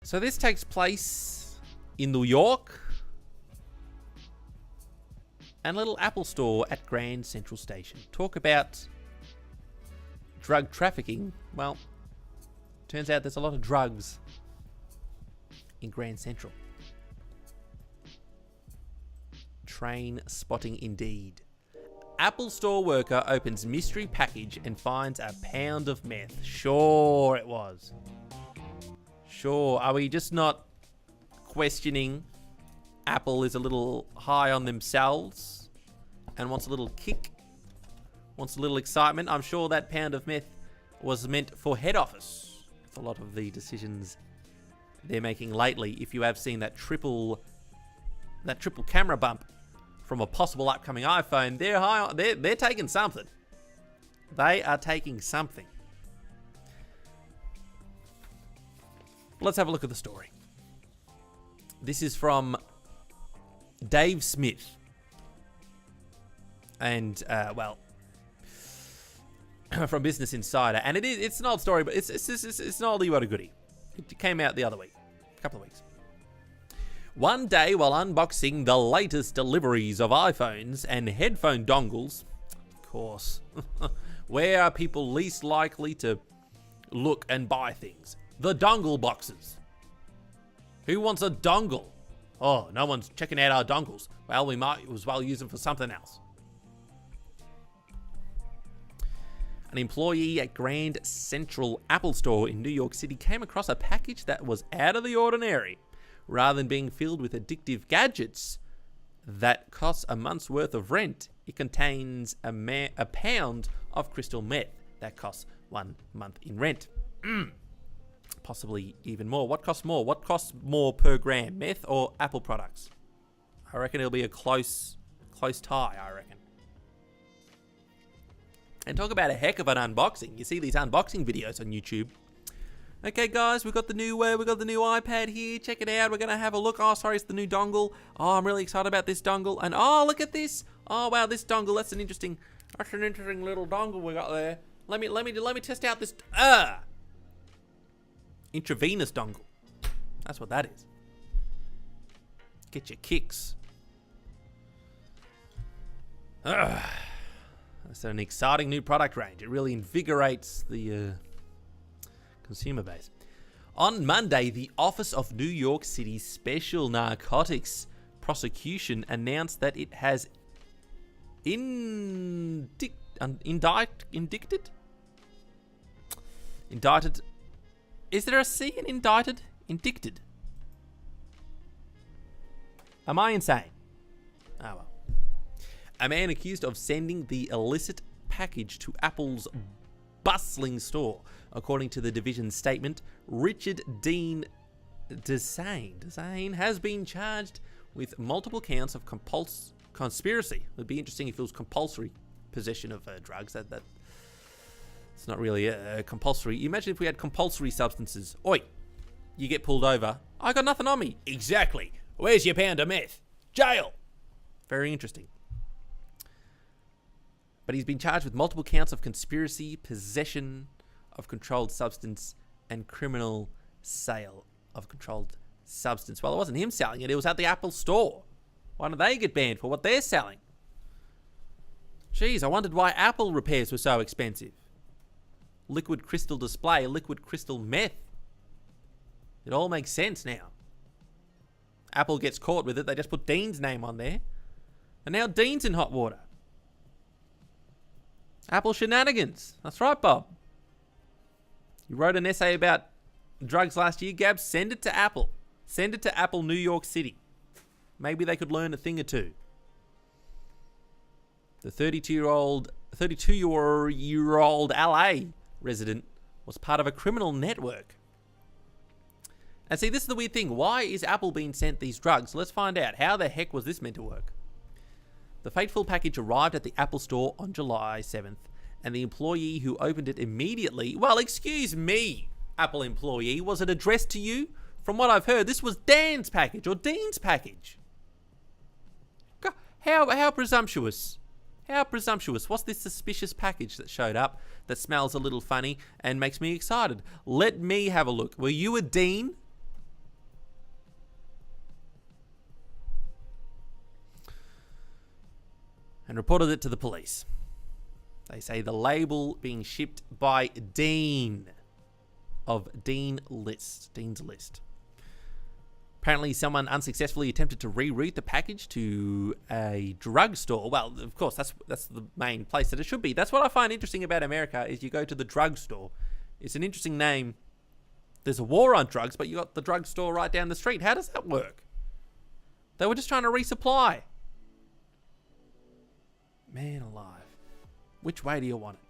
So this takes place in New York. And a little Apple store at Grand Central Station. Talk about drug trafficking. Well, turns out there's a lot of drugs in Grand Central. Train spotting indeed. Apple store worker opens mystery package and finds a pound of meth. Sure it was. Sure. Are we just not questioning Apple is a little high on themselves and wants a little kick, wants a little excitement? I'm sure that pound of meth was meant for head office. With a lot of the decisions they're making lately. If you have seen that triple camera bump from a possible upcoming iPhone, they're taking something. They are taking something. Let's have a look at the story. This is from Dave Smith. And, from Business Insider. And it's an old story, but it's an oldie but a goodie. It came out the other week, a couple of weeks. One day while unboxing the latest deliveries of iPhones and headphone dongles, of course, where are people least likely to look and buy things? The dongle boxes. Who wants a dongle? Oh, no one's checking out our dongles. Well, we might as well use them for something else. An employee at Grand Central Apple Store in New York City came across a package that was out of the ordinary. Rather than being filled with addictive gadgets that costs a month's worth of rent, it contains a pound of crystal meth that costs 1 month in rent. Possibly even more. What costs more? What costs more per gram, meth or Apple products? I reckon it'll be a close tie, I reckon. And talk about a heck of an unboxing. You see these unboxing videos on YouTube. Okay, guys, we've got the new iPad here. Check it out. We're gonna have a look. Oh, sorry, it's the new dongle. Oh, I'm really excited about this dongle. And oh, look at this. Oh, wow, this dongle. That's an interesting little dongle we got there. Let me test out this. Intravenous dongle. That's what that is. Get your kicks. That's an exciting new product range. It really invigorates the consumer base. On Monday, the Office of New York City Special Narcotics Prosecution announced that it has indicted. Is there a C in indicted? Indicted. Am I insane? Oh well. A man accused of sending the illicit package to Apple's bustling store. According to the division's statement, Richard Dean Desane has been charged with multiple counts of conspiracy. It would be interesting if it was compulsory possession of drugs. That it's not really a compulsory. Imagine if we had compulsory substances. Oi, you get pulled over. I got nothing on me. Exactly. Where's your pound of meth? Jail. Very interesting. But he's been charged with multiple counts of conspiracy, possession of controlled substance, and criminal sale of controlled substance. Well, it wasn't him selling it. It was at the Apple store. Why don't they get banned for what they're selling? Jeez, I wondered why Apple repairs were so expensive. Liquid crystal display, liquid crystal meth. It all makes sense now. Apple gets caught with it. They just put Dean's name on there. And now Dean's in hot water. Apple shenanigans. That's right, Bob. You wrote an essay about drugs last year, Gab. Send it to Apple. Send it to Apple New York City. Maybe they could learn a thing or two. The 32-year-old LA resident was part of a criminal network. And see, this is the weird thing. Why is Apple being sent these drugs? Let's find out. How the heck was this meant to work? The fateful package arrived at the Apple store on July 7th, and the employee who opened it immediately... Well, excuse me, Apple employee. Was it addressed to you? From what I've heard, this was Dan's package or Dean's package. God, how presumptuous. How presumptuous. What's this suspicious package that showed up that smells a little funny and makes me excited? Let me have a look. Were you a Dean? and reported it to the police. They say the label being shipped by Dean of Dean's List. Apparently, someone unsuccessfully attempted to reroute the package to a drugstore. Well, of course, that's the main place that it should be. That's what I find interesting about America, is you go to the drugstore. It's an interesting name. There's a war on drugs, but you got the drugstore right down the street. How does that work? They were just trying to resupply. Man alive. Which way do you want it?